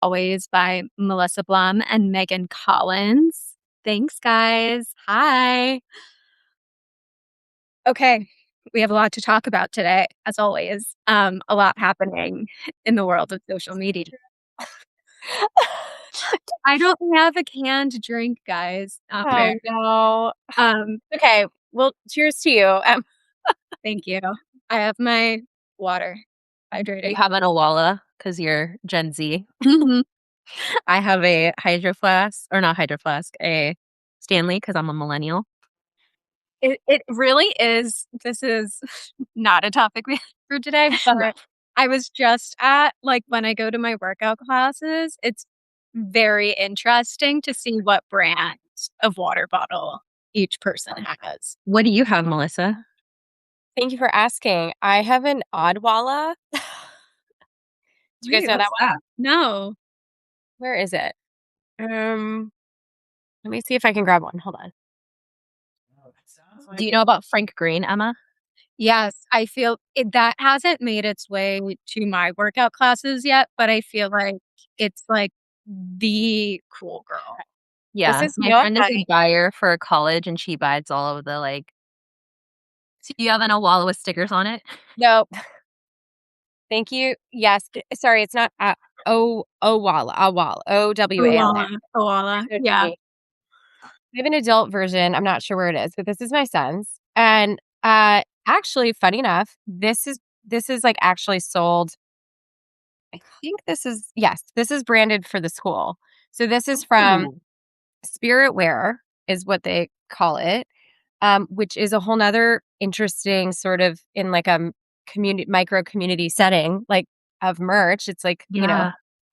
always, by Melissa Blum and Megan Collins. Thanks, guys. Hi. Okay, we have a lot to talk about today, as always. A lot happening in the world of social media. I don't have a canned drink, guys. Not fair. no. Um, Okay. Well, cheers to you. Thank you. I have my water. You Hydrating. have an Owala because you're Gen Z. Mhm. I have a Hydro Flask, or not Hydro Flask, a Stanley because I'm a millennial. It really is. This is not a topic for today, but I was just at, like, when I go to my workout classes, it's very interesting to see what brand of water bottle each person has. What do you have, Melissa? Thank you for asking. I have an Oddwalla. Do you guys know that one? No. Where is it? Let me see if I can grab one. Hold on. Do you know about Frank Green, Emma? Yes, I feel that hasn't made its way to my workout classes yet, but I feel like it's like the cool girl. Yeah, This is my friend is a buyer for college, and she buys all of the So you have an Owala with stickers on it? No. Thank you. Yes. Sorry, it's not Owala. Owala. Owala. Yeah. I have an adult version. I'm not sure where it is, but this is my son's. And actually, funny enough, this is like actually sold. I think this is branded for the school. So this is from Spirit Wear is what they call it, which is a whole nother interesting sort of in like a micro community setting, like of merch. It's like,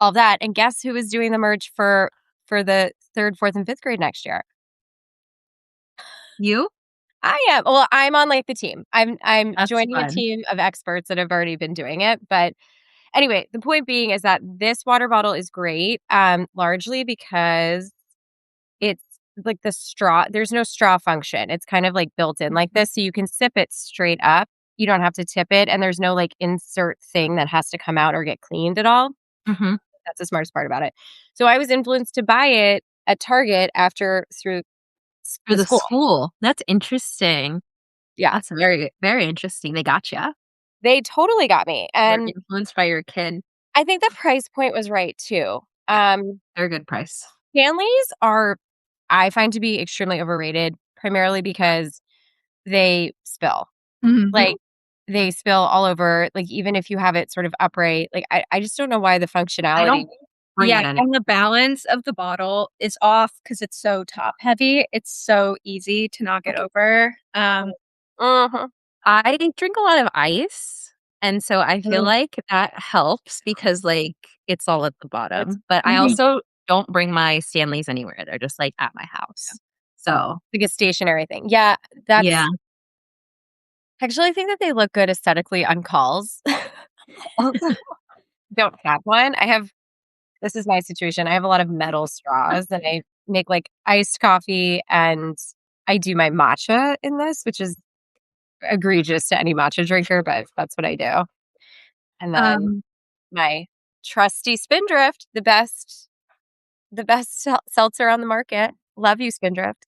all that. And guess who is doing the merch for the 3rd, 4th, and 5th grade next year? You? I am. Well, I'm on like the team. I'm That's joining fun. a team of experts that have already been doing it. But anyway, the point being is that this water bottle is great, largely because it's like the straw. There's no straw function. It's kind of like built in like this, so you can sip it straight up. You don't have to tip it, and there's no like insert thing that has to come out or get cleaned at all. Mm-hmm. That's the smartest part about it. So I was influenced to buy it at Target through For the school. That's interesting. Yeah. That's very, very interesting. They got you. They totally got me. And influenced by your kid. I think the price point was right too. They're a good price. Stanleys are, I find, to be extremely overrated, primarily because they spill. Mhm. Like, they spill all over. Like, even if you have it sort of upright, like, I just don't know why the functionality. And the balance of the bottle is off because it's so top heavy. It's so easy to knock it over. I drink a lot of ice, and so I feel like that helps because like it's all at the bottom. But I also don't bring my Stanleys anywhere. They're just like at my house. So like a stationary thing. Yeah. That's actually, I think that they look good aesthetically on calls. Don't have one. This is my situation. I have a lot of metal straws and I make like iced coffee and I do my matcha in this, which is egregious to any matcha drinker, but that's what I do. And then my trusty Spindrift, the best seltzer on the market. Love you, Spindrift.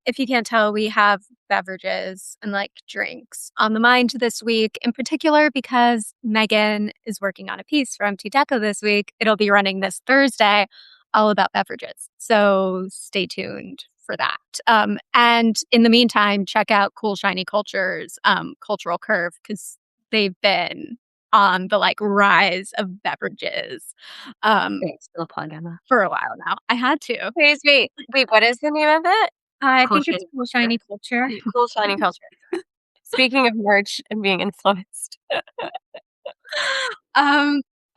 If you can't tell, we have beverages and like drinks on the mind this week, in particular because Megan is working on a piece for MT Deco this week. It'll be running this Thursday, all about beverages. So stay tuned for that. And in the meantime, check out Cool Shiny Culture's Cultural Curve because they've been on the like rise of beverages still plug, Emma. for a while now. I had to. Please wait, what is the name of it? I think it's Cool Shiny Culture. Cool Shiny Culture. Speaking of merch and being influenced.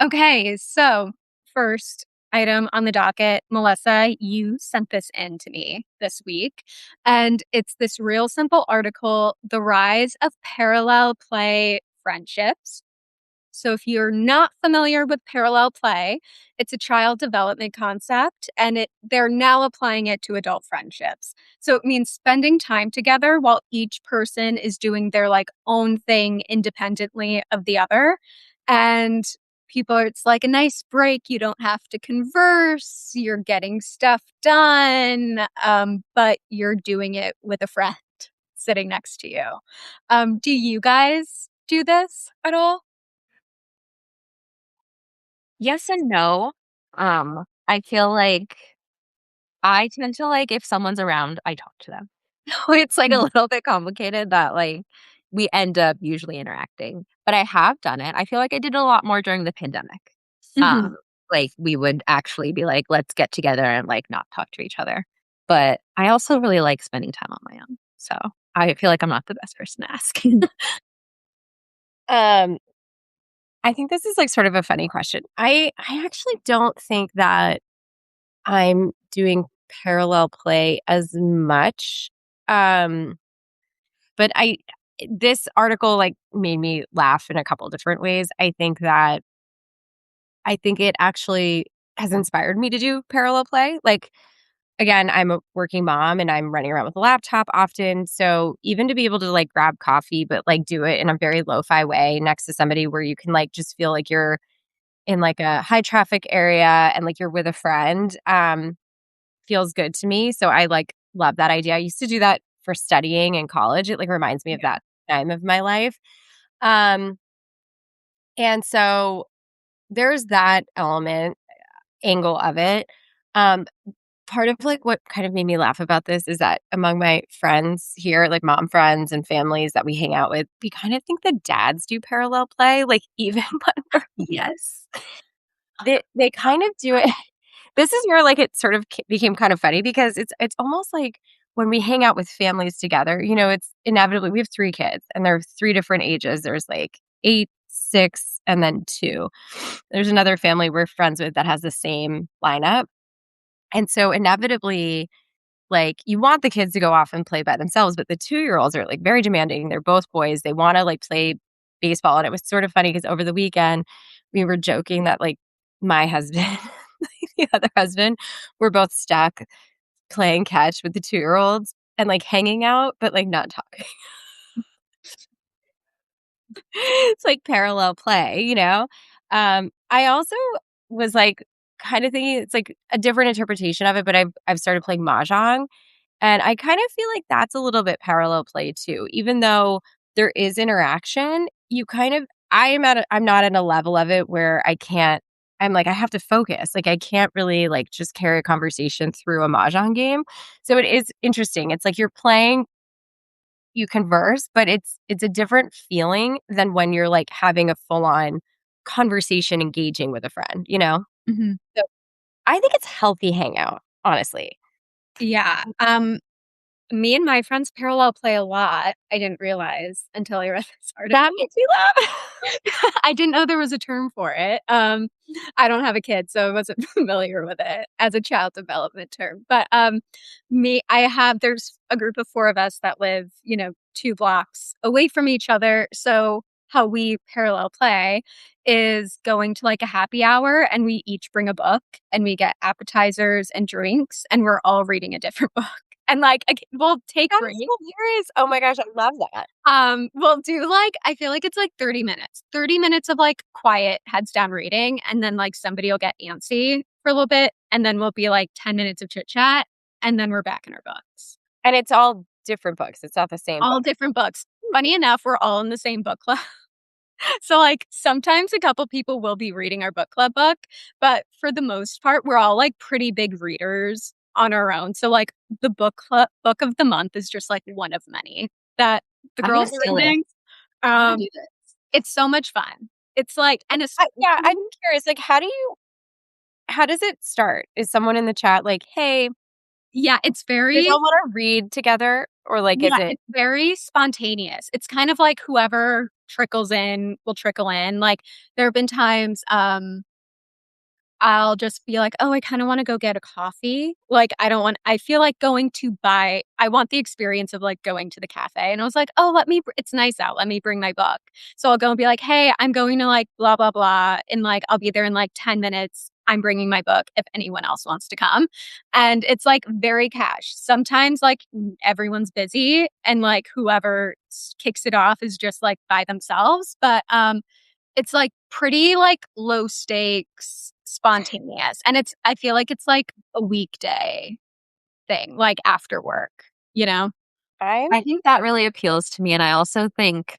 Okay, so first item on the docket, Melissa, you sent this in to me this week, and it's this real simple article, The Rise of Parallel Play Friendships. So if you're not familiar with parallel play, it's a child development concept and they're now applying it to adult friendships. So it means spending time together while each person is doing their like own thing independently of the other. And people, it's like a nice break. You don't have to converse. You're getting stuff done, but you're doing it with a friend sitting next to you. Do you guys do this at all? Yes and no. I feel like I tend to like if someone's around, I talk to them. It's like a little bit complicated that like we end up usually interacting. But I have done it. I feel like I did a lot more during the pandemic. Mhm. Like we would actually be like, let's get together and like not talk to each other. But I also really like spending time on my own. So I feel like I'm not the best person to ask. Um, I think this is like sort of a funny question. I actually don't think that I'm doing parallel play as much. Um, but I this article like made me laugh in a couple different ways. I think it actually has inspired me to do parallel play. Like again, I'm a working mom and I'm running around with a laptop often. So even to be able to like grab coffee, but like do it in a very lo-fi way next to somebody where you can like just feel like you're in like a high traffic area and like you're with a friend, feels good to me. So I like love that idea. I used to do that for studying in college. It like reminds me of that time of my life. Um, and so there's that angle of it. Um, Part of like what kind of made me laugh about this is that among my friends here, like mom friends and families that we hang out with, we kind of think the dads do parallel play. Like even when Yes. they kind of do it. This is where like it sort of became kind of funny because it's almost like when we hang out with families together, you know, it's inevitably we have 3 kids and they're 3 different ages. There's like 8, 6, and then 2. There's another family we're friends with that has the same lineup. And so inevitably, like you want the kids to go off and play by themselves, but the 2-year-olds are like very demanding. They're both boys. They want to like play baseball. And it was sort of funny because over the weekend we were joking that like my husband, the other husband, were both stuck playing catch with the 2-year-olds and like hanging out, but like not talking. It's like parallel play, you know? I also was like kind of thinking it's like a different interpretation of it, but I've started playing mahjong, and I kind of feel like that's a little bit parallel play too. Even though there is interaction, you kind of I'm not at a level of it where I'm like I have to focus. Like I can't really like just carry a conversation through a mahjong game. So it is interesting. It's like you're playing, you converse, but it's a different feeling than when you're like having a full on conversation engaging with a friend, you know? Mhm. So I think it's healthy hangout, honestly. Yeah. Me and my friends parallel play a lot. I didn't realize until I read this article. That makes me laugh. I didn't know there was a term for it. I don't have a kid, so I wasn't familiar with it as a child development term. But there's a group of 4 of us that live, 2 blocks away from each other. So how we parallel play is going to like a happy hour and we each bring a book and we get appetizers and drinks and we're all reading a different book. And like we'll take That breaks. is hilarious. Oh my gosh, I love that. We'll do like I feel like it's like 30 minutes. 30 minutes of like quiet heads down reading and then like somebody will get antsy for a little bit and then we'll be like 10 minutes of chit chat and then we're back in our books. And it's all different books. It's not the same All book. different books. Funny enough, we're all in the same book club. So like sometimes a couple people will be reading our book club book, but for the most part we're all like pretty big readers on our own. So like the book of the month is just like one of many that the I'm gonna girls are steal it. reading. I'm gonna Um do this. it's so much fun. It's like and it's Yeah, I'm curious. Like, how does it start? Is someone in the chat like, hey, yeah, it's does very y'all want to read together? Or like, is yeah, it it's very spontaneous. It's kind of like whoever trickles in will trickle in. Like there have been times I'll just be like, "Oh, I kinda wanna go get a coffee." Like, I feel like going to buy I want the experience of, like, going to the cafe, and I was like, "Oh, it's nice out, let me bring my book." So I'll go and be like, "Hey, I'm going to, like, blah, blah, blah, and, like, I'll be there in, like, 10 minutes. I'm bringing my book if anyone else wants to come." And it's, like, very cash. Sometimes, like, everyone's busy and, like, whoever kicks it off is just, like, by themselves, but, it's, like, pretty like low stakes, spontaneous. And I feel like it's like a weekday thing, like after work, you know? I think that really appeals to me. And I also think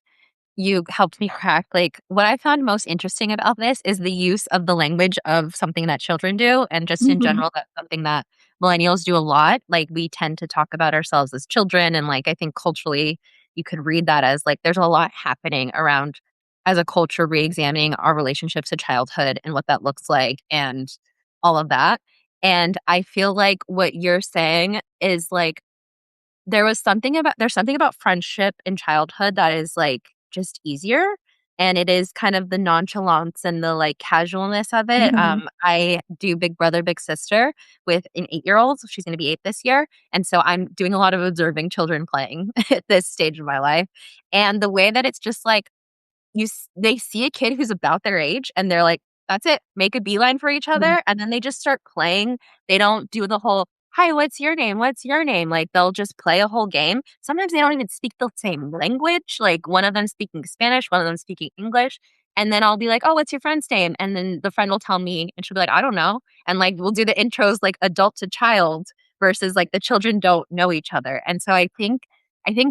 you helped me crack like what I found most interesting about this is the use of the language of something that children do. And just in Mhm. general, that's something that millennials do a lot. Like we tend to talk about ourselves as children. And like I think culturally, you could read that as like there's a lot happening around as a culture re-examining our relationships to childhood and what that looks like and all of that. And I feel like what you're saying is like there's something about friendship in childhood that is, like, just easier, and it is kind of the nonchalance and the, like, casualness of it. Mhm. I do Big Brother, Big Sister with an 8-year-old, so she's gonna be 8 this year, and so I'm doing a lot of observing children playing at this stage of my life, and the way that it's just, like, they see a kid who's about their age and they're like, "That's it, make a beeline for each Mhm. other," and then they just start playing. They don't do the whole, "Hi, what's your name? What's your name?" Like, they'll just play a whole game. Sometimes they don't even speak the same language, like, one of them speaking Spanish, one of them speaking English, and then I'll be like, "Oh, what's your friend's name?" And then the friend will tell me, and she'll be like, "I don't know," and, like, we'll do the intros like adult to child versus, like, the children don't know each other, and so I think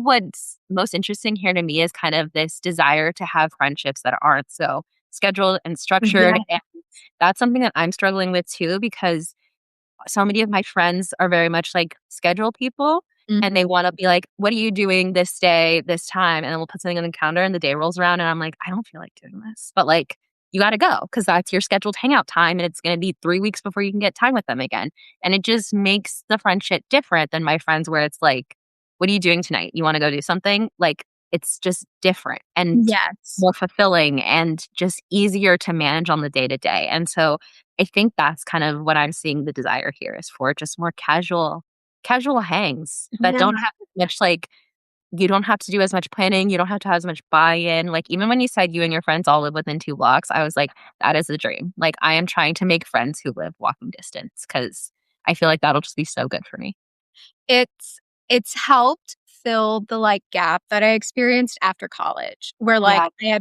what's most interesting here to me is kind of this desire to have friendships that aren't so scheduled and Yeah. structured. And that's something that I'm struggling with too, because so many of my friends are very much like schedule people and they Mhm. want to be like, what are you doing this day, this time? And then we'll put something on the calendar and the day rolls around and I'm like, I don't feel like doing this. But like, you got to go because that's your scheduled hangout time and it's going to be 3 weeks before you can get time with them again. And it just makes the friendship different than my friends where it's like, what are you doing tonight? You want to go do something? Like, it's just different and Yes. more fulfilling and just easier to manage on the day to day. And so I think that's kind of what I'm seeing the desire here is for just more casual hangs that Yeah. don't have as much like you don't have to do as much planning, you don't have to have as much buy-in. Like even when you said you and your friends all live within 2 blocks, I was like, that is the dream. Like I am trying to make friends who live walking distance because I feel like that'll just be so good for me. It's it's helped fill the, like, gap that I experienced after college, where, like, Yeah.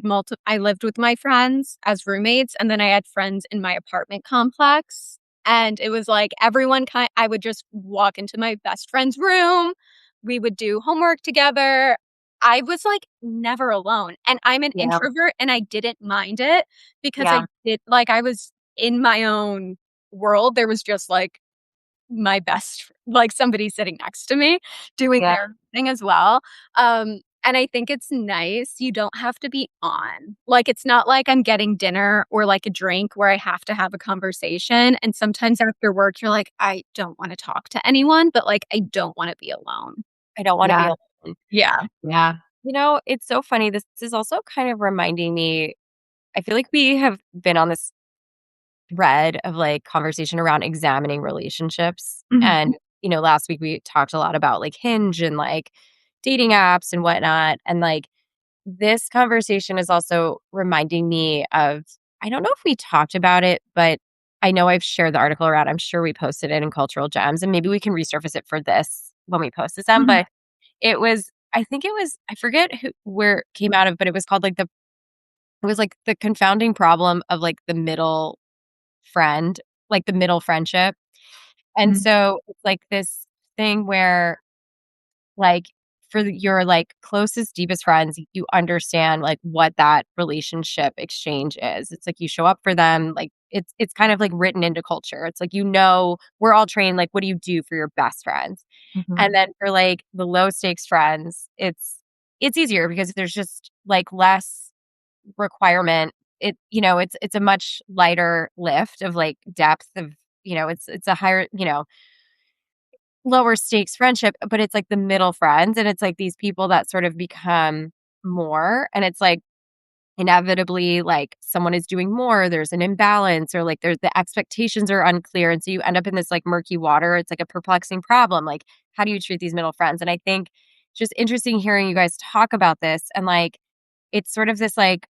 I lived with my friends as roommates, and then I had friends in my apartment complex, and it was like I would just walk into my best friend's room, we would do homework together. I was, like, never alone, and I'm an Yeah. introvert, and I didn't mind it because Yeah. I was in my own world. There was just, like, my like, somebody sitting next to me doing Yeah. their thing as well, and I think it's nice, you don't have to be on. Like, it's not like I'm getting dinner or, like, a drink where I have to have a conversation, and sometimes after work, you're like, "I don't wanna talk to anyone, but, like, I don't wanna be alone." I don't wanna be Yeah. alone. Yeah. Yeah. You know, it's so funny. This is also kind of reminding me I feel like we have been on this thread of, like, conversation around examining relationships, Mhm. and, last week we talked a lot about, like, Hinge and, like, dating apps and whatnot, and, like, this conversation is also reminding me of I don't know if we talked about it, but I know I've shared the article around. I'm sure we posted it in Cultural Gems, and maybe we can resurface it for this when we post this on, Mhm. but I think it was I forget where it came out of, but it was called, like, it was, like, the confounding problem of, like, the middle friend, like, the middle friendship, and Mhm. so it's, like, this thing where, like, for your, like, closest, deepest friends, you understand, like, what that relationship exchange is. It's like you show up for them, like, it's kind of, like, written into culture. It's like, we're all trained, like, what do you do for your best friends? And Mhm. then for, like, the low stakes friends, it's easier because there's just, like, less requirement. It's a much lighter lift of, like, depth of it's a higher, lower stakes friendship, but it's, like, the middle friends, and it's, like, these people that sort of become more, and it's, like, inevitably, like, someone is doing more, there's an imbalance, or, like, there's the expectations are unclear, and so you end up in this, like, murky water. It's, like, a perplexing problem, like, how do you treat these middle friends? And I think it's just interesting hearing you guys talk about this, and, like, it's sort of this, like,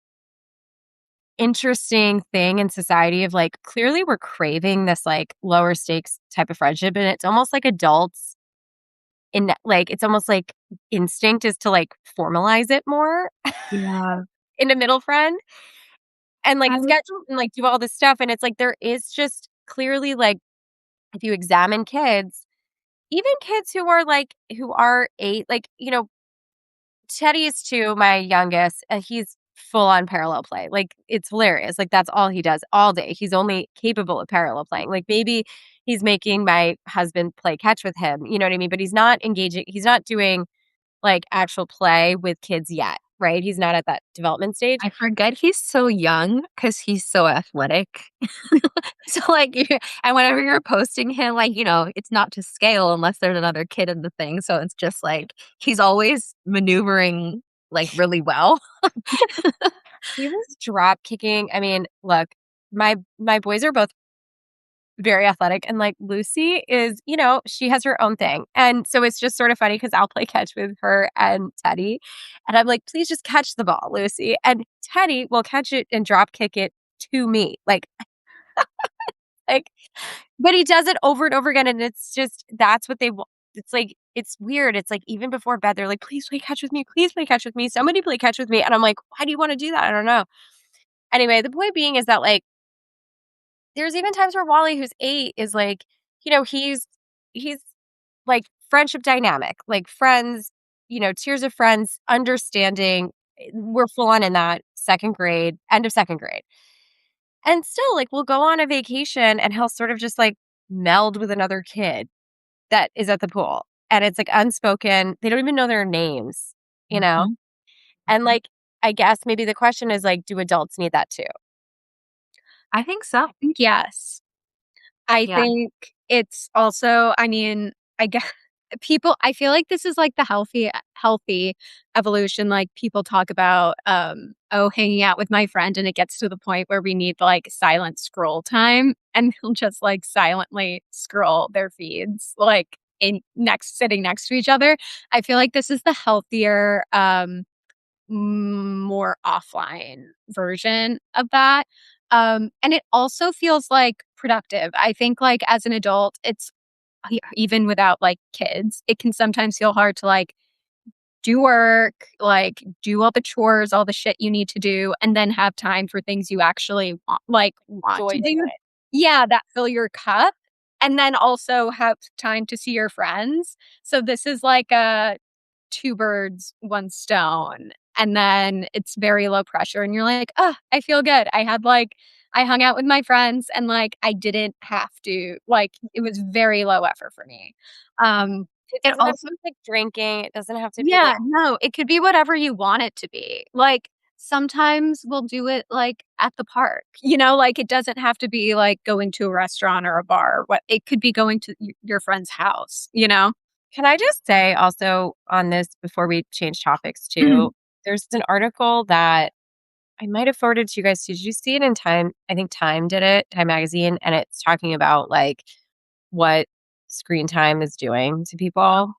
interesting thing in society of, like, clearly we're craving this, like, lower stakes type of friendship, and it's almost like adults it's almost like instinct is to, like, formalize it more Yeah. in a middle friend. and like schedule and like do all this stuff. And it's like there is just clearly like if you examine kids, even kids who are 8, like, Teddy is 2, my youngest, and he's full on parallel play. Like, it's hilarious. Like, that's all he does all day. He's only capable of parallel playing. Like, maybe he's making my husband play catch with him, you know what I mean? But he's not engaging, he's not doing like actual play with kids yet, right? He's not at that development stage. I forget he's so young because he's so athletic. So, like, and whenever you're posting him, like, it's not to scale unless there's another kid in the thing. So it's just like he's always maneuvering like really well. He was drop kicking. I mean, look, my boys are both very athletic, and like Lucy is, she has her own thing. And so it's just sort of funny because I'll play catch with her and Teddy. And I'm like, please just catch the ball, Lucy. And Teddy will catch it and drop kick it to me. Like, but he does it over and over again. And it's just, that's what they want. It's like, it's weird. It's like, even before bed, they're like, please play catch with me. Please play catch with me. Somebody play catch with me. And I'm like, why do you want to do that? I don't know. Anyway, the point being is that like, there's even times where Wally, who's 8, is like, he's like friendship dynamic, like friends, tiers of friends, understanding. We're full on in that second grade, end of second grade. And still, like, we'll go on a vacation and he'll sort of just like meld with another kid that is at the pool. And it's like unspoken. They don't even know their names, Mhm. And like, I guess maybe the question is like, do adults need that too? I think so. Yes. I Yeah. think it's also, I mean, I guess I feel like this is like the healthy evolution. Like people talk about, hanging out with my friend, and it gets to the point where we need like silent scroll time, and they'll just like silently scroll their feeds, like sitting next to each other. I feel like this is the healthier, more offline version of that. And it also feels like productive. I think like as an adult, even without like kids, it can sometimes feel hard to like do work, like do all the chores, all the shit you need to do, and then have time for things you actually want Joy to doing do. it. Yeah, that fill your cup. And then also have time to see your friends. So this is like a two birds, one stone. And then it's very low pressure. And you're like, oh, I feel good. I hung out with my friends, and like, I didn't have to, like, it was very low effort for me. It It doesn't have to also, be like drinking. It doesn't have to be yeah, like, no, it could be whatever you want it to be. Like, sometimes we'll do it like at the park, like it doesn't have to be like going to a restaurant or a bar. What it could be going to your friend's house. can I just say also on this before we change topics too? There's an article that I might have forwarded to you guys. Did you see it in Time? I think Time did it, Time Magazine, and it's talking about like what screen time is doing to people.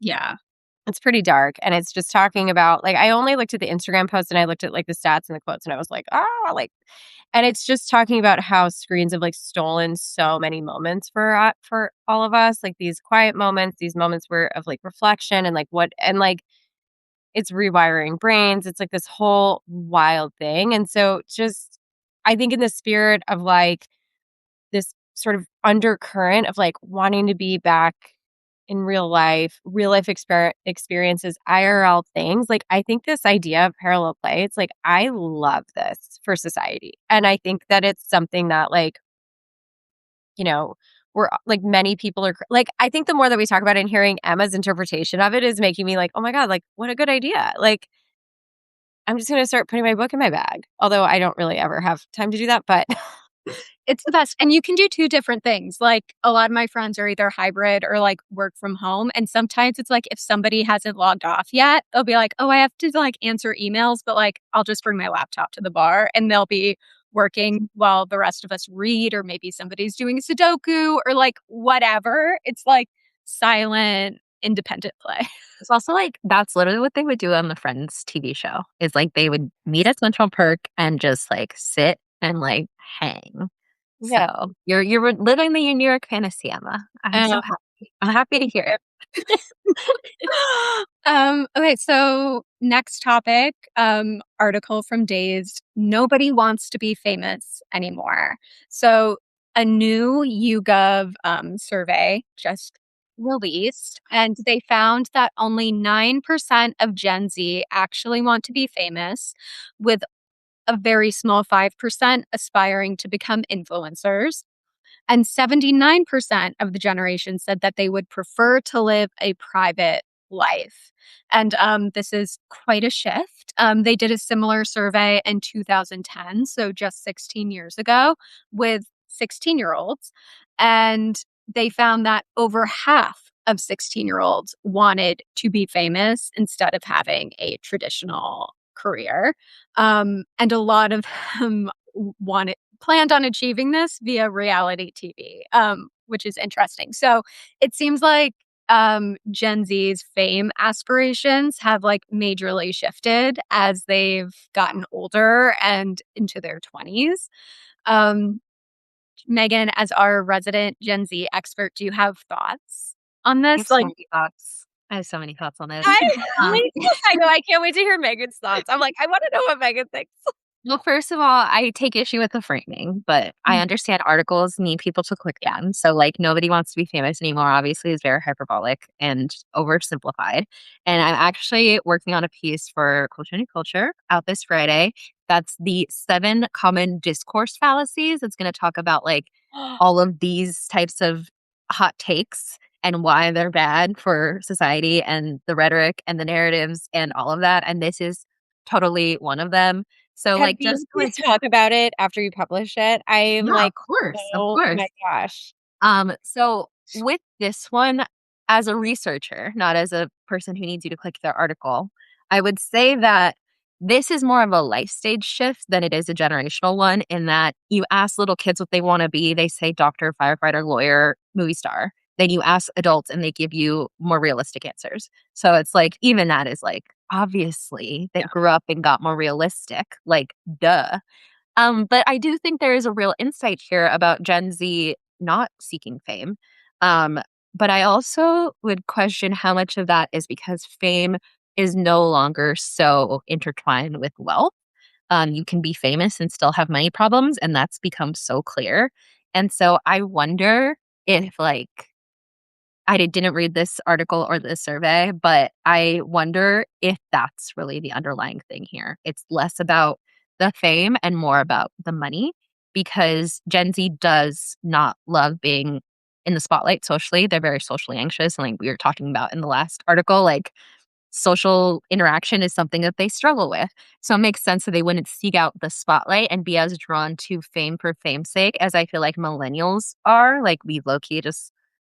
Yeah. It's pretty dark, and it's just talking about like I only looked at the Instagram post and I looked at like the stats and the quotes, and I was like, like, and it's just talking about how screens have like stolen so many moments for all of us, like these quiet moments, these moments where of like reflection and like it's rewiring brains. It's like this whole wild thing. And so just I think in the spirit of like this sort of undercurrent of like wanting to be back in real life experiences, IRL things, like I think this idea of parallel play, it's like I love this for society. And I think that it's something that like, you know, we're like many people are like, I think the more that we talk about it and hearing Emma's interpretation of it is making me like, oh my God, like what a good idea. Like I'm just going to start putting my book in my bag. Although I don't really ever have time to do that, but It's the best. And you can do 2 different things. Like, a lot of my friends are either hybrid or, like, work from home, and sometimes it's like if somebody hasn't logged off yet, they'll be like, "Oh, I have to, like, answer emails, but, like, I'll just bring my laptop to the bar," and they'll be working while the rest of us read, or maybe somebody's doing Sudoku or, like, whatever. It's, like, silent, independent play. It's also like that's literally what they would do on the Friends TV show. Is like they would meet at Central Perk and just like sit and like hang. yeah. So you're living the New York fantasy, Emma. I'm so happy. I'm happy to hear it. Okay, so next topic, article from Dazed. Nobody wants to be famous anymore. So a new YouGov survey just released, and they found that only 9% of Gen Z actually want to be famous, with a very small 5% aspiring to become influencers. And 79% of the generation said that they would prefer to live a private life. And this is quite a shift. They did a similar survey in 2010, so just 16 years ago, with 16-year-olds. And they found that over half of 16-year-olds wanted to be famous instead of having a traditional career. And a lot of them wanted planned on achieving this via reality TV, which is interesting. So it seems like Gen Z's fame aspirations have like majorly shifted as they've gotten older and into their 20s. Um, Megan, as our resident Gen Z expert, do you have thoughts on I this? have so Like, many thoughts. I have so many thoughts on this. I Um, really, I know. I can't wait to hear Megan's thoughts. I'm like, I want to know what Megan thinks. well, first of all, I take issue with the framing, but I understand articles need people to click them. So, like, nobody wants to be famous anymore, obviously, is very hyperbolic and oversimplified. And I'm actually working on a piece for Culture and Culture out this Friday. That's the 7 common discourse fallacies. It's going to talk about, like, all of these types of hot takes and why they're bad for society and the rhetoric and the narratives and all of that. And this is totally one of them. So, Can like, we just like, please talk about it after you publish it? I'm yeah, like, of oh course. my gosh. So with this one, as a researcher, not as a person who needs you to click their article, I would say that this is more of a life stage shift than it is a generational one, in that you ask little kids what they want to be, they say doctor, firefighter, lawyer, movie star. Then you ask adults and they give you more realistic answers. So it's like, even that is like, obviously, they grew up and got more realistic. Like, duh. But I do think there is a real insight here about Gen Z not seeking fame. Um, but I also would question how much of that is because fame is no longer so intertwined with wealth. You can be famous and still have money problems, and that's become so clear. And so I wonder if, like, didn't read this article or this survey, but I wonder if that's really the underlying thing here. It's less about the fame and more about the money, because Gen Z does not love being in the spotlight socially. They're very socially anxious. And like we were talking about in the last article, like social interaction is something that they struggle with. So it makes sense that they wouldn't seek out the spotlight and be as drawn to fame for fame's sake as I feel like millennials are. Like, we low key just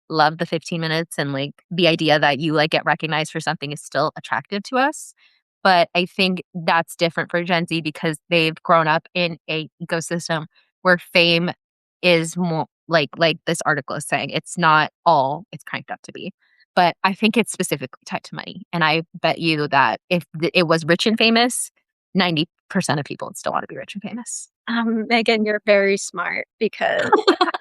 love the 15 minutes, and like the idea that you like get recognized for something is still attractive to us. But I think that's different for Gen Z because they've grown up in a ecosystem where fame is more like this article is saying, it's not all it's cranked up to be. But I think it's specifically tied to money. And I bet you that if it was rich and famous, 90% of people would still want to be rich and famous. Megan, you're very smart because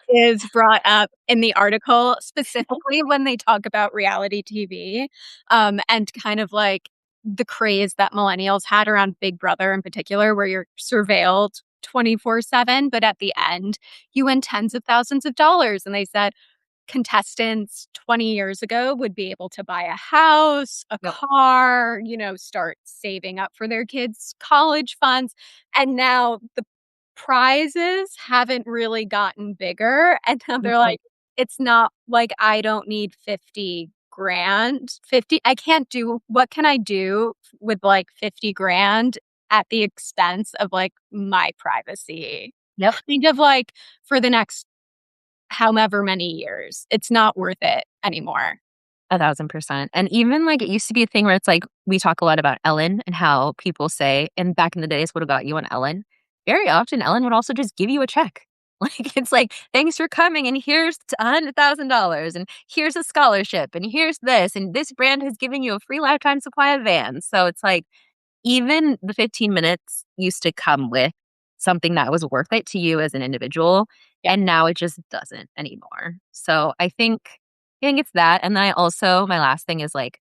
is brought up in the article, specifically when they talk about reality TV, and kind of like the craze that millennials had around Big Brother in particular, where you're surveilled 24/7, but at the end, you win tens of thousands of dollars. And they said contestants 20 years ago would be able to buy a house, a Yep. car, start saving up for their kids' college funds. And now the prizes haven't really gotten bigger. And now they're Mhm. like, it's not like I don't need 50 grand. 50, I can't do, what can I do with like 50 grand at the expense of like my privacy? Yep. Kind of like for the next however many years. It's not worth it anymore. 1,000%. And even like it used to be a thing where it's like we talk a lot about Ellen and how people say, and back in the days, what about you on Ellen? Very often, Ellen would also just give you a check. Like, it's like, thanks for coming, and here's $100,000, and here's a scholarship, and here's this, and this brand has given you a free lifetime supply of vans. So it's like, even the 15 minutes used to come with something that was worth it to you as an individual, and now it just doesn't anymore. So I think it's that, and then I also, my last thing is, like,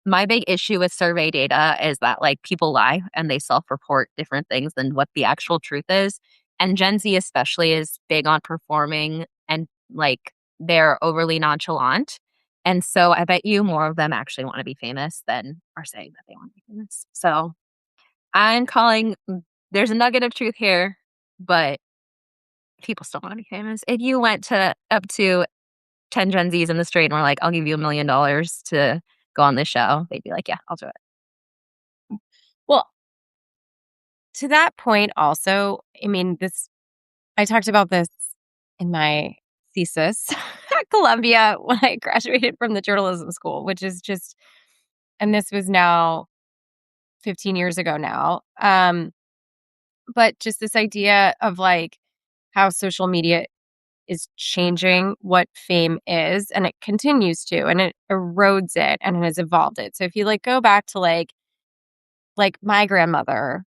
my big issue with survey data is that like people lie and they self-report different things than what the actual truth is. And Gen Z especially is big on performing and like they're overly nonchalant. And so I bet you more of them actually want to be famous than are saying that they want to be famous. So I'm calling there's a nugget of truth here, but people still want to be famous. If you went to up to 10 Gen Zs in the street and were like, I'll give you $1 million to go on this show, they'd be like, yeah, I'll do it. Well, to that point also, I mean, I talked about this in my thesis at Columbia when I graduated from the journalism school, which is just, and this was now 15 years ago now. But just this idea of like how social media is changing what fame is, and it continues to, and it erodes it and it has evolved it. So if you like go back to like my grandmother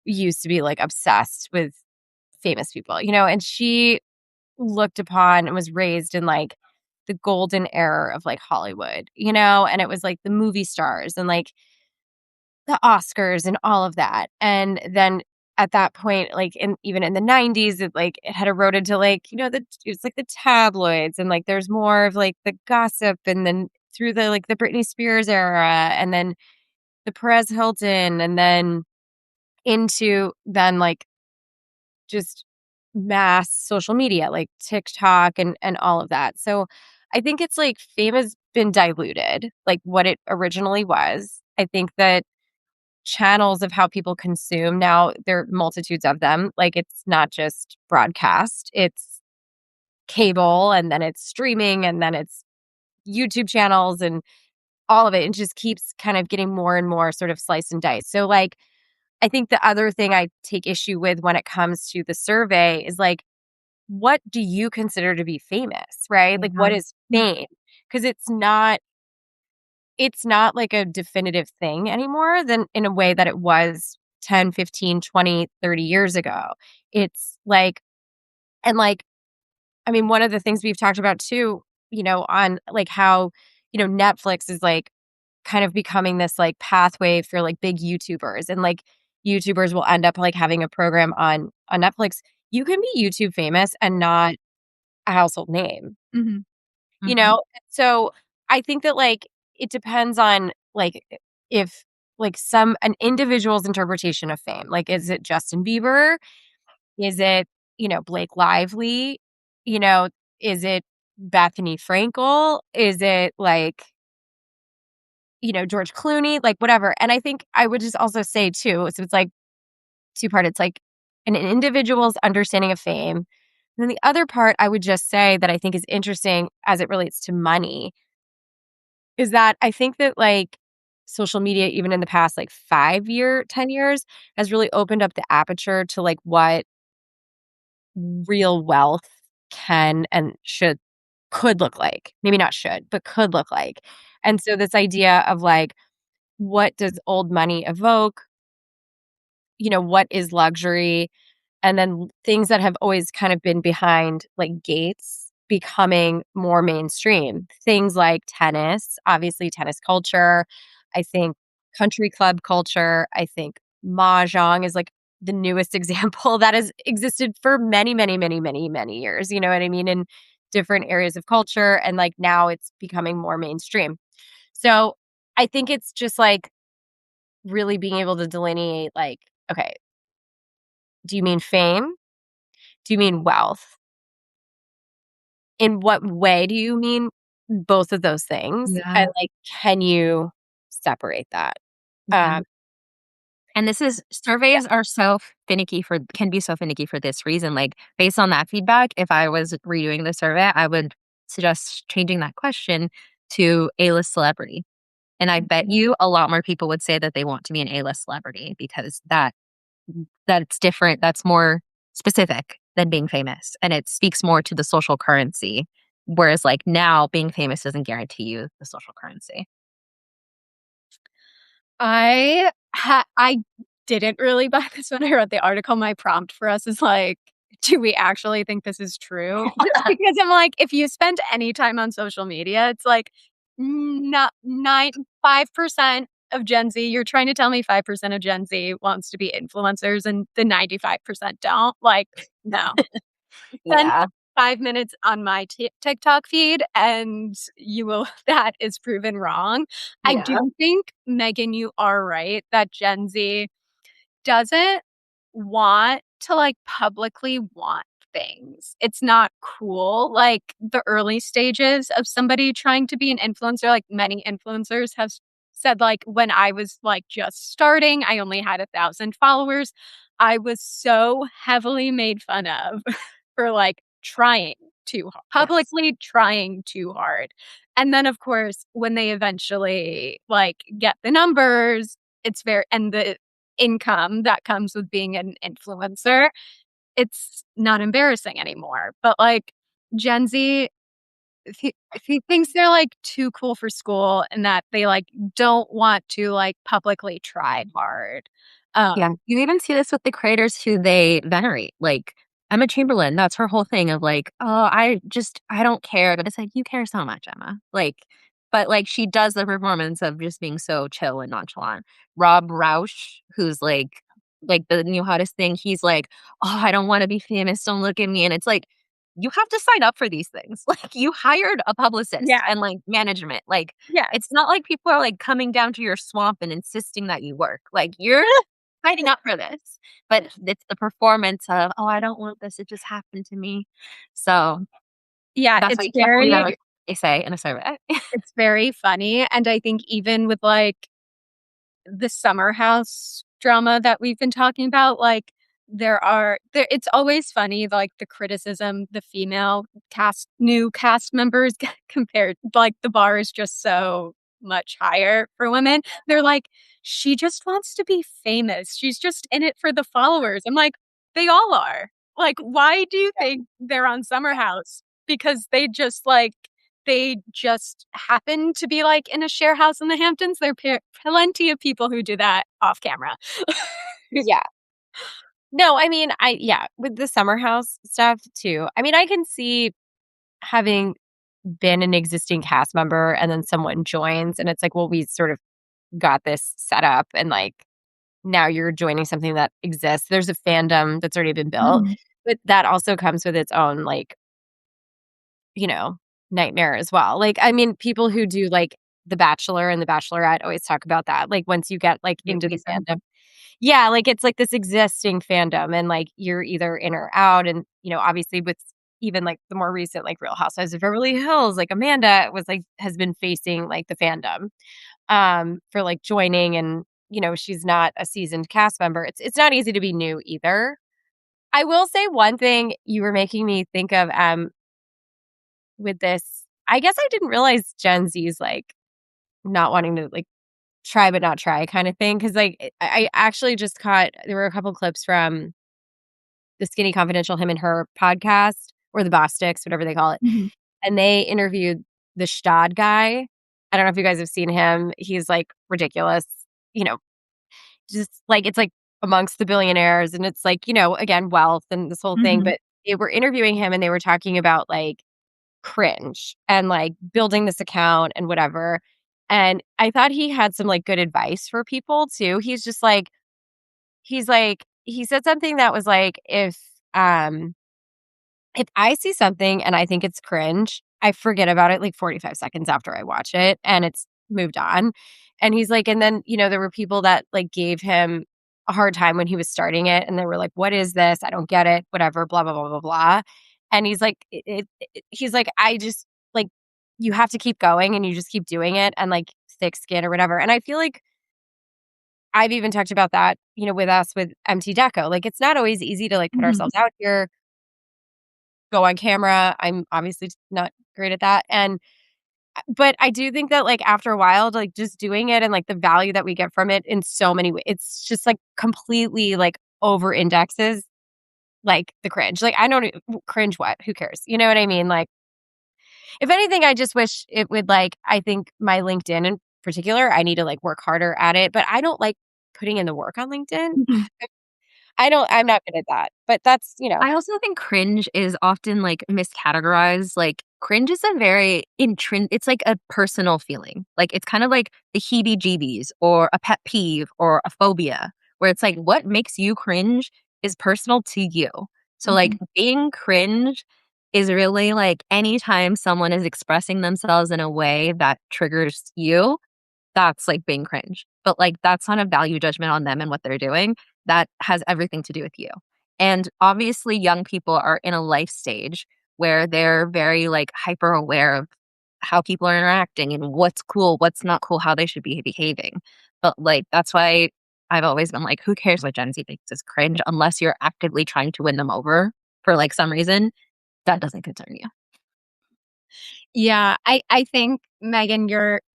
used to be like obsessed with famous people, and she looked upon and was raised in like the golden era of like Hollywood, and it was like the movie stars and like the Oscars and all of that. And then at that point, like even in the 90s, it had eroded to like, it's like the tabloids and like there's more of like the gossip, and then through the like the Britney Spears era, and then the Perez Hilton, and then into then like just mass social media like TikTok and all of that. So I think it's like fame has been diluted, like what it originally was. I think that channels of how people consume now, there are multitudes of them. Like it's not just broadcast, it's cable, and then it's streaming, and then it's YouTube channels, and all of it. It just keeps kind of getting more and more sort of sliced and diced. So like I think the other thing I take issue with when it comes to the survey is like, what do you consider to be famous, right? Like, what is fame? Because it's not like a definitive thing anymore than in a way that it was 10, 15, 20, 30 years ago. It's like, and like, I mean, one of the things we've talked about too, on like how, Netflix is like kind of becoming this like pathway for like big YouTubers, and like YouTubers will end up like having a program on Netflix. You can be YouTube famous and not a household name, So I think that like it depends on like if like an individual's interpretation of fame. Like, is it Justin Bieber? Is it, Blake Lively? Is it Bethany Frankel? Is it like, George Clooney, like whatever. And I think I would just also say too, so it's like two-part. It's like an individual's understanding of fame. And then the other part I would just say that I think is interesting as it relates to money is that I think that like social media, even in the past like 10 years, has really opened up the aperture to like what real wealth can and could look like. Maybe not should, but could look like. And so this idea of like, what does old money evoke? What is luxury? And then things that have always kind of been behind like gates becoming more mainstream. Things like tennis, obviously tennis culture. I think country club culture. I think mahjong is like the newest example that has existed for many, many, many, many, many years. You know what I mean? In different areas of culture. And like now it's becoming more mainstream. So I think it's just like really being able to delineate like, okay, do you mean fame? Do you mean wealth? In what way do you mean both of those things? Yeah. And like, can you separate that? And surveys are can be so finicky for this reason. Like based on that feedback, if I was redoing the survey, I would suggest changing that question to A-list celebrity. And I bet you a lot more people would say that they want to be an A-list celebrity because that's different. That's more specific than being famous. And it speaks more to the social currency. Whereas like now being famous doesn't guarantee you the social currency. I didn't really buy this when I wrote the article. My prompt for us is like, do we actually think this is true? Because I'm like, if you spend any time on social media, it's like not 5% of Gen Z. You're trying to tell me 5% of Gen Z wants to be influencers and the 95% don't? Like, no. Spend Yeah. 5 minutes on my TikTok feed and you will that is proven wrong. I Yeah. do think, Megan, you are right that Gen Z doesn't want to, like, publicly want things. It's not cool. Like, the early stages of somebody trying to be an influencer, like, many influencers have said, like, when I was, like, just starting, I only had 1,000 followers. I was so heavily made fun of for, like, trying too Yes. publicly trying too hard. And then, of course, when they eventually, like, get the numbers, it's very and the income that comes with being an influencer, it's not embarrassing anymore. But, like, Gen Z, he thinks they're, like, too cool for school and that they, like, don't want to, like, publicly try hard. Yeah, you even see this with the creators who they venerate, like Emma Chamberlain, that's her whole thing of like, "Oh, I don't care," but it's like, "You care so much, Emma." Like, but, like, she does the performance of just being so chill and nonchalant. Rob Roush, who's like the new hottest thing, he's like, "Oh, I don't wanna be famous, don't look at me," and it's like, you have to sign up for these things. Like, you hired a publicist Yeah. and, like, management, like, Yeah. it's not like people are, like, coming down to your swamp and insisting that you work. Like, you're signing up for this, but it's the performance of, "Oh, I don't want this, it just happened to me." So, Yeah, that's why you can't believe everything they say in a survey. it's very funny, and I think even with, like, the summer house drama that we've been talking about, like, it's always funny, like, the criticism the female new cast members get compared like, the bar is just so much higher for women. They're like, "She just wants to be famous. She's just in it for the followers." I'm like, "They all are." Like, why do you think they're on Summer House? Because they just happen to be, like, in a share house in the Hamptons. There are plenty of people who do that off camera. Yeah. No, I mean, with the summer house stuff too. I mean, I can see having been an existing cast member and then someone joins and it's like, well, we sort of got this set up and like now you're joining something that exists. There's a fandom that's already been built, Mhm. but that also comes with its own like, you know, nightmare as well. Like, I mean, people who do like The Bachelor and The Bachelorette always talk about that. Like, once you get like into the fandom, yeah, like it's like this existing fandom and like you're either in or out. And, obviously with even like the more recent like Real Housewives of Beverly Hills, like Amanda was like has been facing like the fandom for like joining and she's not a seasoned cast member. It's not easy to be new either. I will say one thing you were making me think of with this. I guess I didn't realize Gen Z's like not wanting to like try but not try kind of thing. Cause like I actually just caught there were a couple clips from the Skinny Confidential, him and her podcast, or the Bostics, whatever they call it. Mhm. And they interviewed the Stad guy. I don't know if you guys have seen him. He's like ridiculous, you know, just like it's like amongst the billionaires and it's like, again, wealth and this whole thing. Mhm. But they were interviewing him and they were talking about like cringe and like building this account and whatever. And I thought he had some like good advice for people too. He said something that was like, if I see something and I think it's cringe, I forget about it like 45 seconds after I watch it and it's moved on. And he's like, and then, there were people that like gave him a hard time when he was starting it and they were like, what is this? I don't get it, whatever, blah, blah, blah, blah, blah. And he's like, he's like, I just like, you have to keep going and you just keep doing it and like thick skin or whatever. And I feel like I've even talked about that, with us with MT Deco. Like, it's not always easy to like put Mhm. ourselves out here, go on camera. I'm obviously not great at that. But I do think that like after a while, like just doing it and like the value that we get from it in so many ways, it's just like completely like over indexes like the cringe. Like I don't cringe what? Who cares? You know what I mean? Like if anything, I just wish it would like I think my LinkedIn in particular, I need to like work harder at it. But I don't like putting in the work on LinkedIn. Mhm. I'm not good at that. But that's, I also think cringe is often, like, miscategorized, like, cringe is a very it's like a personal feeling. Like it's kind of like the heebie-jeebies or a pet peeve or a phobia, where it's like what makes you cringe is personal to you. So like being cringe is really like anytime someone is expressing themselves in a way that triggers you, that's like being cringe. But like that's not a value judgment on them and what they're doing. That has everything to do with you. And obviously young people are in a life stage where they're very like hyper aware of how people are interacting and what's cool, what's not cool, how they should be behaving. But like that's why I've always been like, who cares what Gen Z thinks is cringe unless you're actively trying to win them over for like some reason. That doesn't concern you. Yeah, I think, Megan,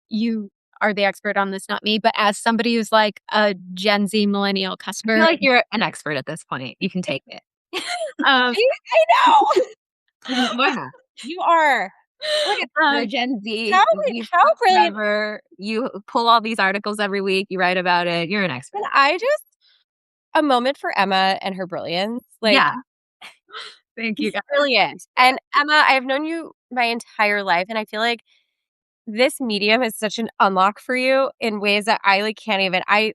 you are the expert on this, not me, but as somebody who's like a Gen Z millennial I customer, feel like you're an expert at this point. You can take it. See? I know. Why not? You are. Look at You're um, Gen Z. how how brilliant. Forever. You pull all these articles every week. You write about it. You're an expert. And I just a moment for Emma and her brilliance. Like Yeah. thank you guys. brilliant. And Emma, I've known you my entire life, and I feel like this medium is such an unlock for you in ways that I like can't even. I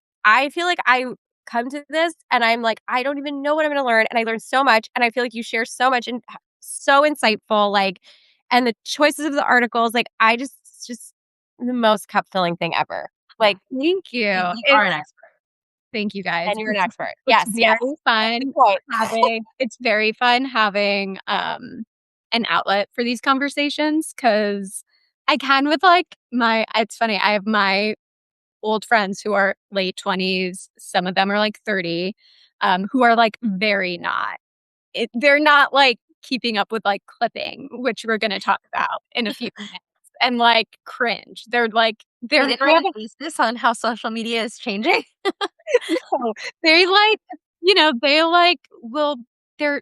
feel like I come to this and I'm like I don't even know what I'm going to learn, and I learn so much, and I feel like you share so much and so insightful. Like, and the choices of the articles, like I just the most cup filling thing ever. Like, Thank you. You are an expert. Thank you guys. and you're an expert. It's Yes, yes. very fun Good point. having it's very fun having an outlet for these conversations because I can with like it's funny, I have my old friends who are late 20s, some of them are like 30, who are like very not they're not like keeping up with like clipping, which we're gonna talk about in a few minutes. And like cringe. They're like they're Is it really basis on how social media is changing? no, they like, they like will they're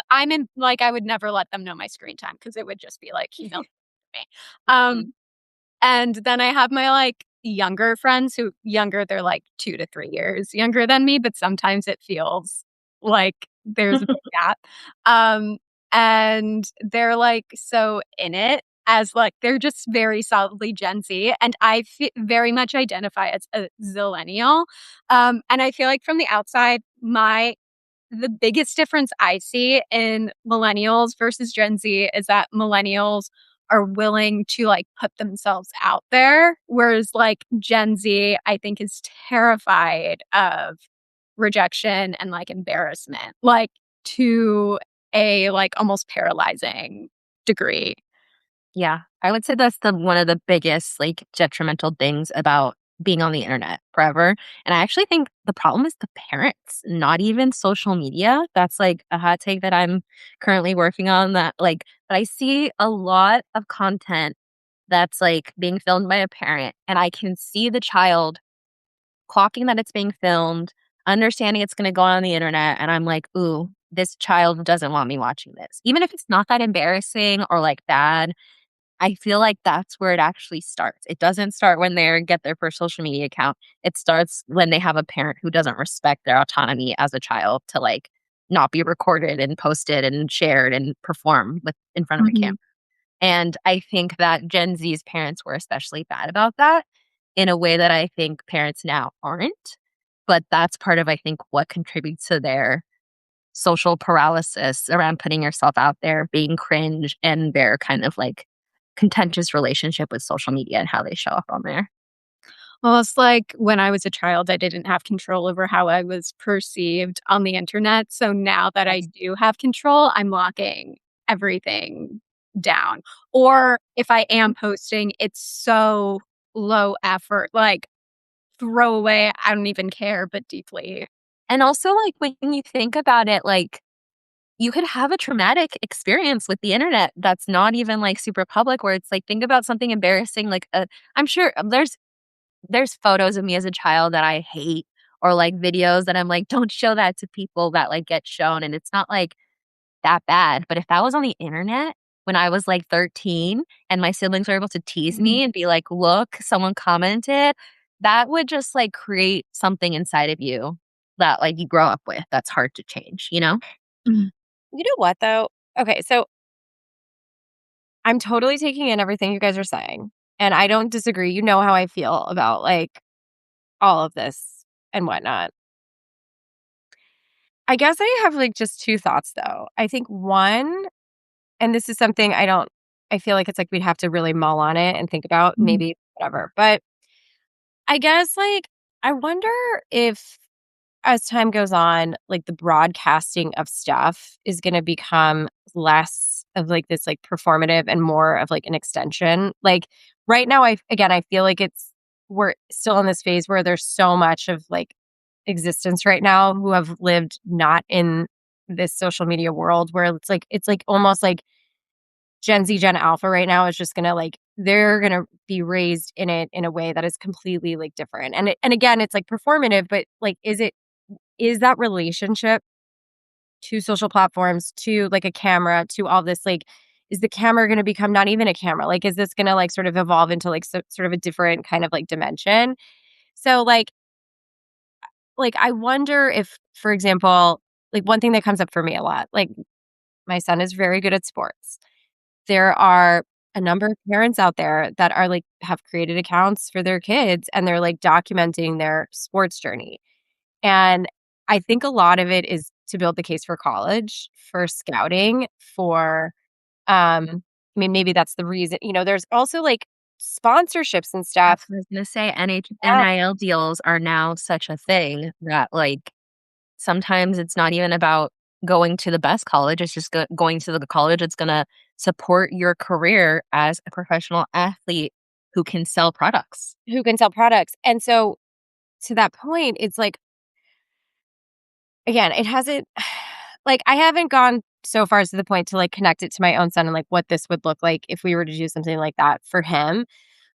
I'm in like I would never let them know my screen time because it would just be like humiliating for me. And then I have my like younger friends who younger, they're like 2 to 3 years younger than me, but sometimes it feels like there's a big gap. And they're like so in it as like they're just very solidly Gen Z, and I very much identify as a zillennial. And I feel like from the outside, the biggest difference I see in millennials versus Gen Z is that millennials are willing to like put themselves out there, whereas like Gen Z, I think, is terrified of rejection and like embarrassment, like to a like almost paralyzing degree. Yeah, I would say that's the one of the biggest like detrimental things about being on the internet forever. And I actually think the problem is the parents, not even social media. That's like a hot take that I'm currently working on that like but I see a lot of content that's like being filmed by a parent and I can see the child clocking that it's being filmed, understanding it's going to go on the internet and I'm like, "Ooh, this child doesn't want me watching this." Even if it's not that embarrassing or like bad, I feel like that's where it actually starts. It doesn't start when they get their first social media account. It starts when they have a parent who doesn't respect their autonomy as a child to like not be recorded and posted and shared and perform with in front of a camera. And I think that Gen Z's parents were especially bad about that in a way that I think parents now aren't. But that's part of I think what contributes to their social paralysis around putting yourself out there, being cringe, and their kind of like contentious relationship with social media and how they show up on there. Well, it's like when I was a child, I didn't have control over how I was perceived on the internet. So now that I do have control, I'm locking everything down. Or if I am posting, it's so low effort, like throw away, I don't even care, but deeply. And also, like, when you think about it, like, you could have a traumatic experience with the internet that's not even like super public, where it's like, think about something embarrassing. Like, I'm sure there's photos of me as a child that I hate, or like videos that I'm like, don't show that to people that like get shown. And it's not like that bad. But if that was on the internet when I was like 13 and my siblings were able to tease me and be like, look, someone commented, that would just like create something inside of you that like you grow up with that's hard to change, you know? Mhm. You know what though? Okay, so I'm totally taking in everything you guys are saying, and I don't disagree. You know how I feel about, like, all of this and whatnot. I guess I have, like, just 2 thoughts, though. I think one, and this is something I feel like it's like we'd have to really mull on it and think about, Mhm. maybe, whatever. But I guess, like, I wonder if as time goes on, like, the broadcasting of stuff is gonna become less of, like, this, like, performative and more of, like, an extension. Like, right now, I feel like we're still in this phase where there's so much of, like, existence right now who have lived not in this social media world where it's like almost like Gen Z, Gen Alpha right now is just gonna, like, they're gonna be raised in it in a way that is completely, like, different. And again, it's, like, performative, but, like, is that relationship to social platforms, to, like, a camera, to all this, like, is the camera gonna become not even a camera? Like, is this gonna, like, sort of evolve into, like, sort of a different kind of, like, dimension? So, like, I wonder if, for example, like, one thing that comes up for me a lot, like, my son is very good at sports. There are a number of parents out there that are, like, have created accounts for their kids, and they're, like, documenting their sports journey. And I think a lot of it is to build the case for college, for scouting, for, I mean, maybe that's the reason. There's also, like, sponsorships and That's stuff. what I was gonna say. Yeah. NIL deals are now such a thing that, like, sometimes it's not even about going to the best college, it's just going to the college that's gonna support your career as a professional athlete who can sell products. Who can sell products. And so, to that point, it's like, again, it hasn't like, I haven't gone so far as to the point to, like, connect it to my own son and, like, what this would look like if we were to do something like that for him.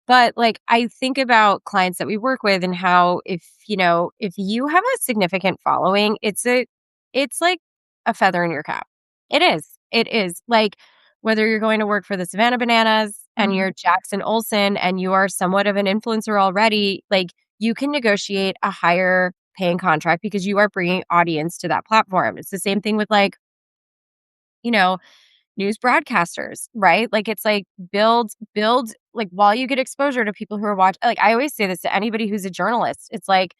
But, like, I think about clients that we work with and how if you have a significant following, it's like a feather in your cap. It is. It is. Like, whether you're going to work for the Savannah Bananas and Mhm. you're Jackson Olsen and you are somewhat of an influencer already, like, you can negotiate a higher paying contract because you are bringing audience to that platform. It's the same thing with, like, you know, news broadcasters, right? Like, it's like build like, while you get exposure to people who are watching. Like, I always say this to anybody who's a journalist. It's like,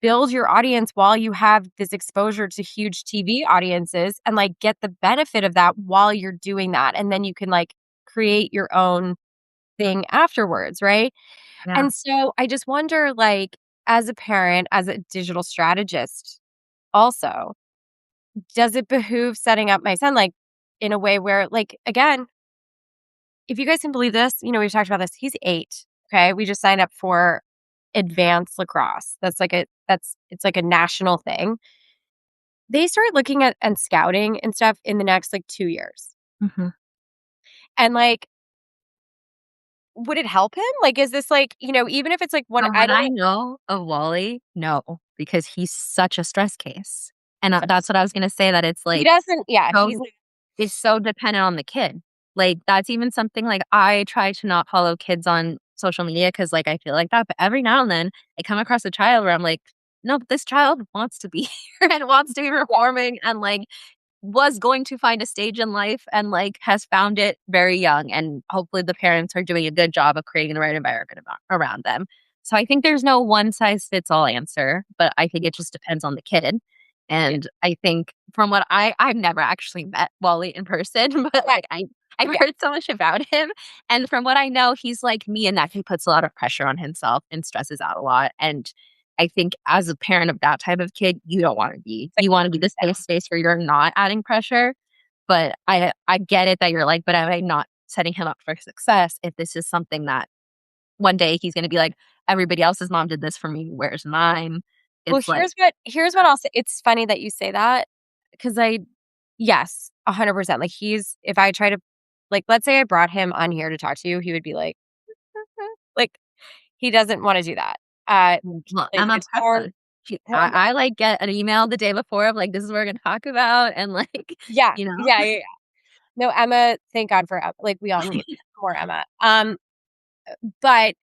build your audience while you have this exposure to huge TV audiences and, like, get the benefit of that while you're doing that. And then you can, like, create your own thing afterwards, right? Yeah. And so I just wonder, like, as a parent, as a digital strategist also, does it behoove setting up my son, like, in a way where, like, again, if you guys can believe this, we've talked about this. He's 8. Okay. We just signed up for advanced lacrosse. It's like a national thing. They start looking at and scouting and stuff in the next, like, 2 years. Mhm. And, like, would it help him? Like, is this like, even if it's like one, From I what don't I know of Wally, no, because he's such a stress case. And, know. that's what I was gonna say, that it's, He like, doesn't, yeah, he's so it's so dependent on the kid. Like, that's even something, like, I try to not follow kids on social media because, like, I feel like that, but every now and then, I come across a child where I'm like, "No, but this child wants to be here and wants to be performing and, like, was going to find a stage in life and, like, has found it very young, and hopefully the parents are doing a good job of creating the right environment around them." So I think there's no one size fits all answer, but I think it just depends on the kid. And I think from what I've never actually met Wally in person, but, like, I've yeah. heard so much about him, and from what I know, he's like me in that he puts a lot of pressure on himself and stresses out a lot. And I think as a parent of that type of kid, you don't wanna be. It's like, You wanna be the safe space where you're not adding pressure, but I get it that you're like, "But am I not setting him up for success if this is something that one day he's gonna be like, 'Everybody else's mom did this for me, where's mine?'" well, It's like here's what I'll say. It's funny that you say that because yes, 100%. Like, if I try to, like, let's say I brought him on here to talk to you, he would be like, like, he doesn't want to do that. well, Like, I'm it's more, obsessed. I, like, get an email the day before of, like, "This is what we're gonna talk about," and, like, yeah, you know? yeah, yeah, yeah. No, Emma, thank God for Emma. Like, we all need more Emma. But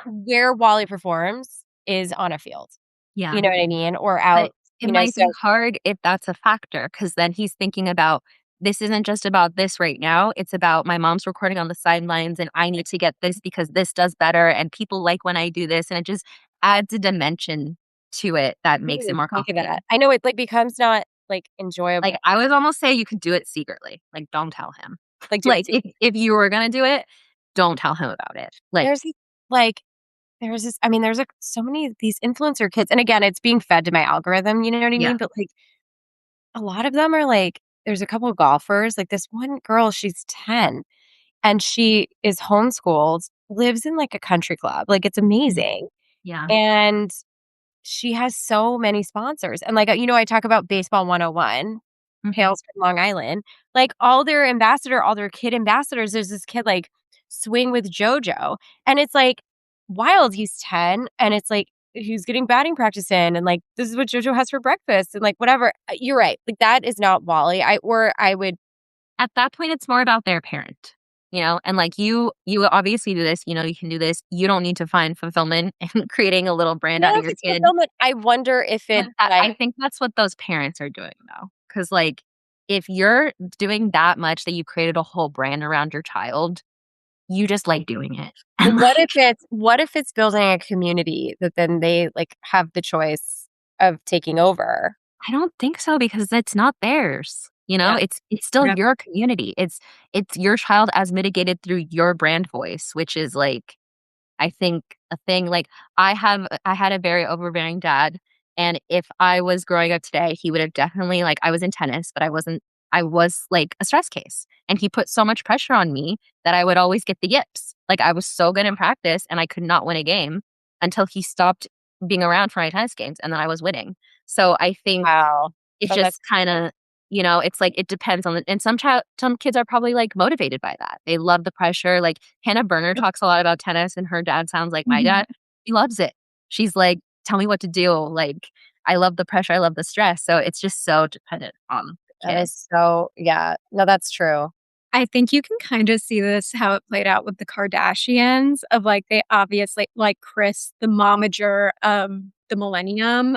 where Wally performs is on a field. Yeah. You know what I mean? Or But out, it might so be hard if that's a factor, because then he's thinking about this isn't just about this right now. It's about my mom's recording on the sidelines and I need to get this because this does better and people like when I do this. And it just adds a dimension to it that makes it more Think of that. complicated. I know it like becomes not like enjoyable. Like I would almost say you could do it secretly. Like don't tell him. Like, Like if you were gonna do it, don't tell him about it. Like there's like there's this. I mean, there's like so many of these influencer kids, and again, it's being fed to my algorithm. You know what I Yeah. mean? But like a lot of them are like, there's a couple of golfers. Like this one girl, she's 10, and she is homeschooled, lives in like a country club. Like it's amazing, yeah. and she has so many sponsors. And like I talk about Baseball 101. Mhm. Hails from Long Island. Like all their kid ambassadors, there's this kid like Swing with JoJo. And it's like wild. He's 10 and it's like he's getting batting practice in and like this is what JoJo has for breakfast and like whatever. You're right. Like that is not Wally. I would At that point it's more about their parent. And like you obviously do this, you can do this. You don't need to find fulfillment in creating a little brand out of your kid. fulfillment. I wonder if it I think that's what those parents are doing though. Because like if you're doing that much that you created a whole brand around your child, you just like doing it. And what if it's building a community that then they like have the choice of taking over? I don't think so because it's not theirs. Yeah. It's still Yeah. your community. It's your child as mitigated through your brand voice, which is like I think a thing. Like I had a very overbearing dad, and if I was growing up today, he would have definitely like I was in tennis, but I wasn't. I was like a stress case, and he put so much pressure on me that I would always get the yips. Like I was so good in practice, and I could not win a game until he stopped being around for my tennis games, and then I was winning. So I think Wow. it's So just kind of, it's like it depends on and some kids are probably like motivated by that. They love the pressure. Like Hannah Berner talks a lot about tennis and her dad sounds like my dad. She loves it. She's like, tell me what to do. Like I love the pressure. I love the stress. So it's just so dependent on the That kid. is so yeah. No, that's true. I think you can kind of see this how it played out with the Kardashians of like they obviously like Kris, the momager the millennium,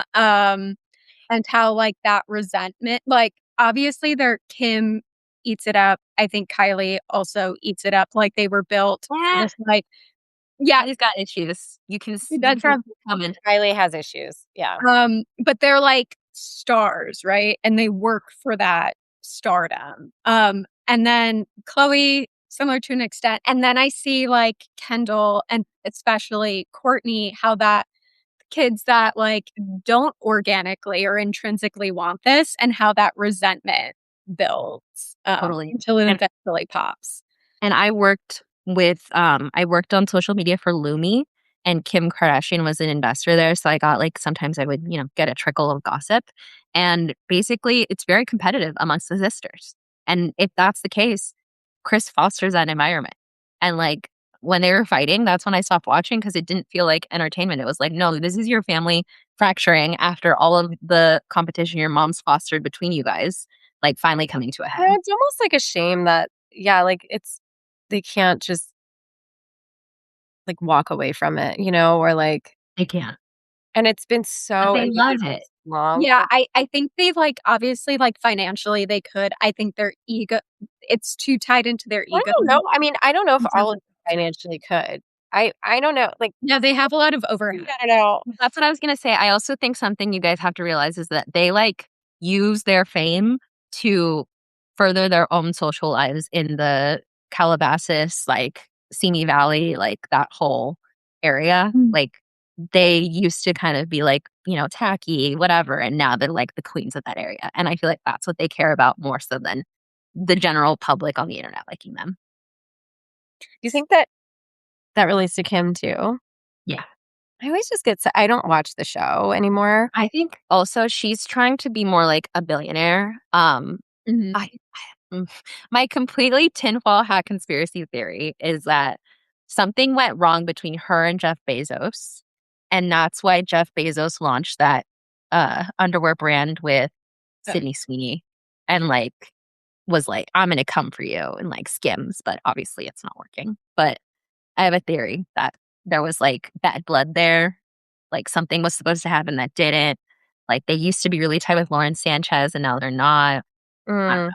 and how like that resentment, like obviously their Kim eats it up. I think Kylie also eats it up. Like they were built for this, like yeah, He's got issues. You can see that's them coming. Kylie has issues. Yeah. but they're like stars, right? And they work for that stardom. And then Chloe, similar to an extent. And then I see like Kendall and especially Courtney, how that kids that like don't organically or intrinsically want this and how that resentment builds Totally. until it eventually pops. And I worked on social media for Lumi, and Kim Kardashian was an investor there. So I got like sometimes I would, get a trickle of gossip. And basically it's very competitive amongst the sisters. And if that's the case, Kris fosters that environment. And like when they were fighting, that's when I stopped watching because it didn't feel like entertainment. It was like, no, this is your family fracturing after all of the competition your mom's fostered between you guys, like finally coming to a head. It's almost like a shame that like they can't just like walk away from it, or like They can't. and it's been so They love it. long. Yeah, I think they like obviously like financially they could. I think their ego, it's too tied into their ego. I don't know. I mean, I don't know if In all terms of them financially could. I don't know. Like Yeah, they have a lot of overhead. I don't know. That's what I was gonna say. I also think something you guys have to realize is that they like use their fame to further their own social lives in the Calabasas, like Simi Valley, like that whole area. Mm. Like they used to kind of be like, tacky, whatever, and now they're like the queens of that area. And I feel like that's what they care about more so than the general public on the internet liking them. Do you think that relates to Kim too? Yeah. I always just get I don't watch the show anymore. I think also she's trying to be more like a billionaire. Mhm. My completely tinfoil hat conspiracy theory is that something went wrong between her and Jeff Bezos. And that's why Jeff Bezos launched that underwear brand with Sydney Sweeney and like was like, I'm going to come for you and like Skims. But obviously it's not working. But I have a theory that there was like bad blood there. Like something was supposed to happen that didn't. Like they used to be really tight with Lauren Sanchez and now they're not. I don't know.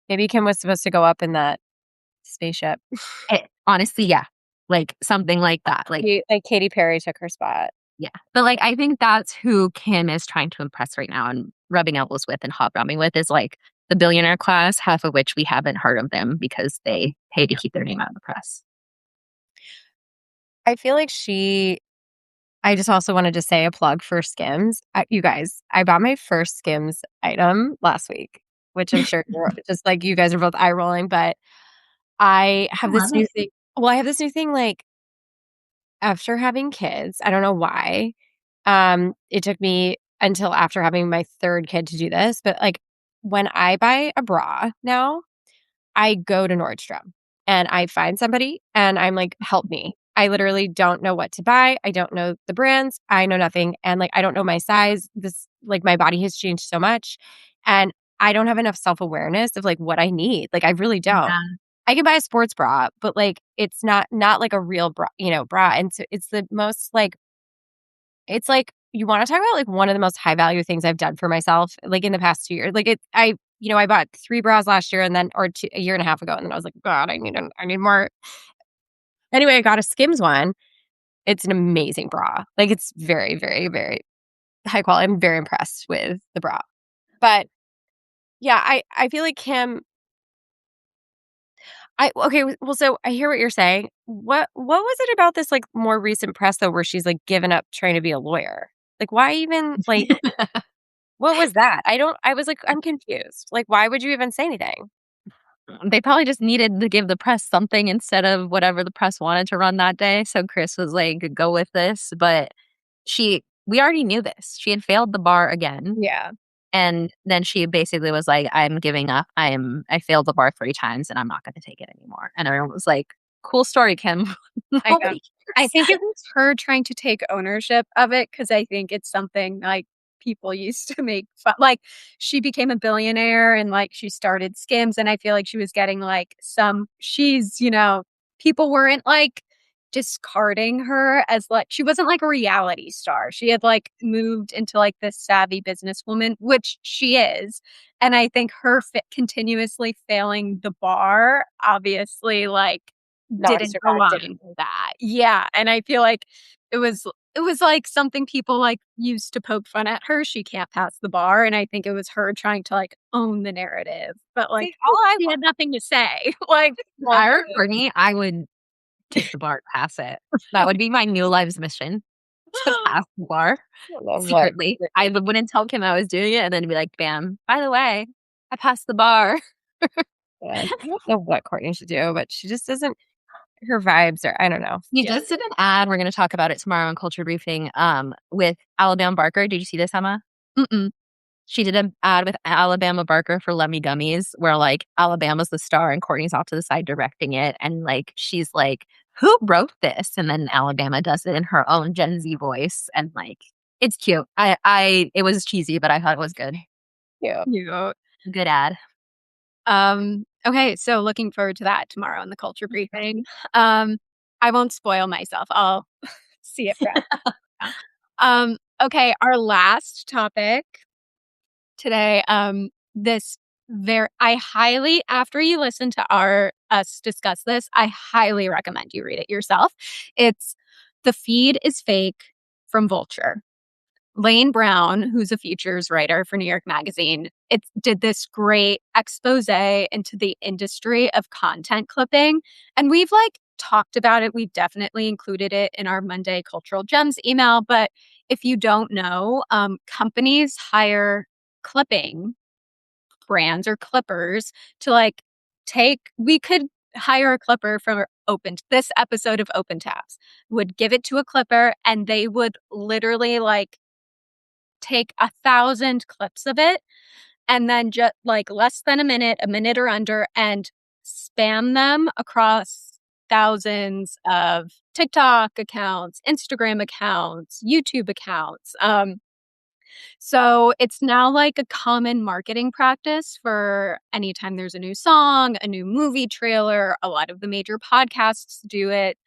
Maybe Kim was supposed to go up in that spaceship. Honestly, yeah. Like something like that. Like Katy Perry took her spot. yeah. But like I think that's who Kim is trying to impress right now and rubbing elbows with and hobnobbing with is like the billionaire class, half of which we haven't heard of them because they pay to keep their name out of the press. I feel like I just also wanted to say a plug for Skims. You guys, I bought my first Skims item last week, which I'm sure just like you guys are both eye rolling, but I have this new thing. Well, I have this new thing like after having kids. I don't know why. It took me until after having my third kid to do this, but like when I buy a bra now, I go to Nordstrom and I find somebody and I'm like, help me. I literally don't know what to buy. I don't know the brands. I know nothing. And like, I don't know my size. Like, my body has changed so much. And I don't have enough self awareness of like what I need. Like, I really don't. Yeah. I can buy a sports bra, but like, it's not like a real bra, bra. And so it's the most like, it's like, you want to talk about like one of the most high value things I've done for myself, like in the past 2 years. Like I bought 3 bras last year and then, or a year and a half ago. And then I was like, God, I need more. Anyway, I got a Skims one. It's an amazing bra. Like it's very, very, very high quality. I'm very impressed with the bra. But yeah, I feel like Kim, okay, well, so I hear what you're saying. What was it about this like more recent press though, where she's like given up trying to be a lawyer? Like why even like, what was that? I was like, I'm confused. Like, why would you even say anything? They probably just needed to give the press something instead of whatever the press wanted to run that day. So Chris was like, go with this. But we already knew this. She had failed the bar again. Yeah. And then she basically was like, I'm giving up. I failed the bar 3 times and I'm not going to take it anymore. And everyone was like, cool story, Kim. I think it was her trying to take ownership of it because I think it's something like people used to make fun. Like she became a billionaire and like she started Skims, and I feel like she was getting like people weren't like discarding her as like she wasn't like a reality star. She had like moved into like this savvy businesswoman, which she is. And I think her continuously failing the bar obviously like didn't align with that. Yeah. And I feel like it was like something people like used to poke fun at her. She can't pass the bar. And I think it was her trying to like own the narrative. But like she had nothing to say. Like I heard Courtney, I would take the bar, pass it. That would be my new life's mission. To pass the bar secretly. I wouldn't tell Kim I was doing it and then be like, bam, by the way, I passed the bar. Yeah, I don't know what Courtney should do, but she just doesn't. Her vibes are, I don't know. You just did an ad. We're going to talk about it tomorrow on Culture Briefing with Alabama Barker. Did you see this, Emma? Mm-mm. She did an ad with Alabama Barker for Lemmy Gummies where like Alabama's the star and Courtney's off to the side directing it. And like she's like, who wrote this? And then Alabama does it in her own Gen Z voice. And like, it's cute. It was cheesy, but I thought it was good. Yeah. Good ad. Okay, so looking forward to that tomorrow in the Culture Briefing. I won't spoil myself. I'll see it fresh. Okay, our last topic today. After you listen to us discuss this, I highly recommend you read it yourself. It's The Feed is Fake from Vulture. Lane Brown, who's a features writer for New York Magazine, did this great expose into the industry of content clipping. And we've like talked about it. We've definitely included it in our Monday Cultural Gems email. But if you don't know, companies hire clipping brands or clippers to like we could hire a clipper from this episode of Open Tabs, would give it to a clipper and they would literally like take 1,000 clips of it and then just like less than a minute or under, and spam them across thousands of TikTok accounts, Instagram accounts, YouTube accounts. So it's now like a common marketing practice for anytime there's a new song, a new movie trailer. A lot of the major podcasts do it.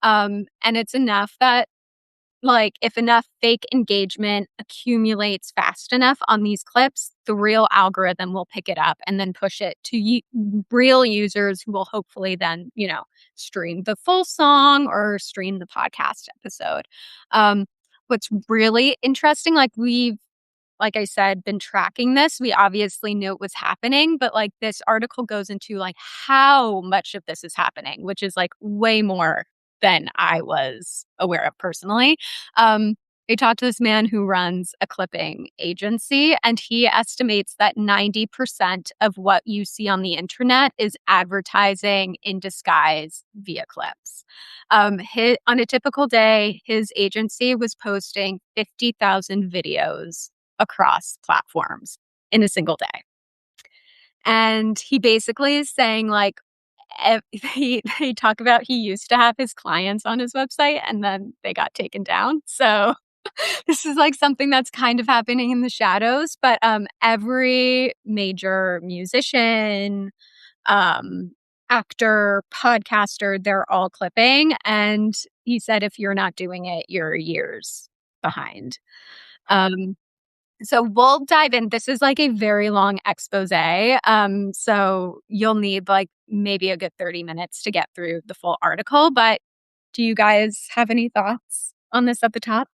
And it's enough that like if enough fake engagement accumulates fast enough on these clips, the real algorithm will pick it up and then push it to real users who will hopefully then, stream the full song or stream the podcast episode. What's really interesting, like I said, been tracking this. We obviously knew it was happening, but like this article goes into like how much of this is happening, which is like way more than I was aware of personally. They talked to this man who runs a clipping agency, and he estimates that 90% of what you see on the internet is advertising in disguise via clips. On a typical day, his agency was posting 50,000 videos across platforms in a single day. And he basically is saying like, they talk about he used to have his clients on his website and then they got taken down. So this is like something that's kind of happening in the shadows, but every major musician, actor, podcaster, they're all clipping. And he said if you're not doing it, you're years behind. So we'll dive in. This is like a very long expose. So you'll need like maybe a good 30 minutes to get through the full article. But do you guys have any thoughts on this at the top?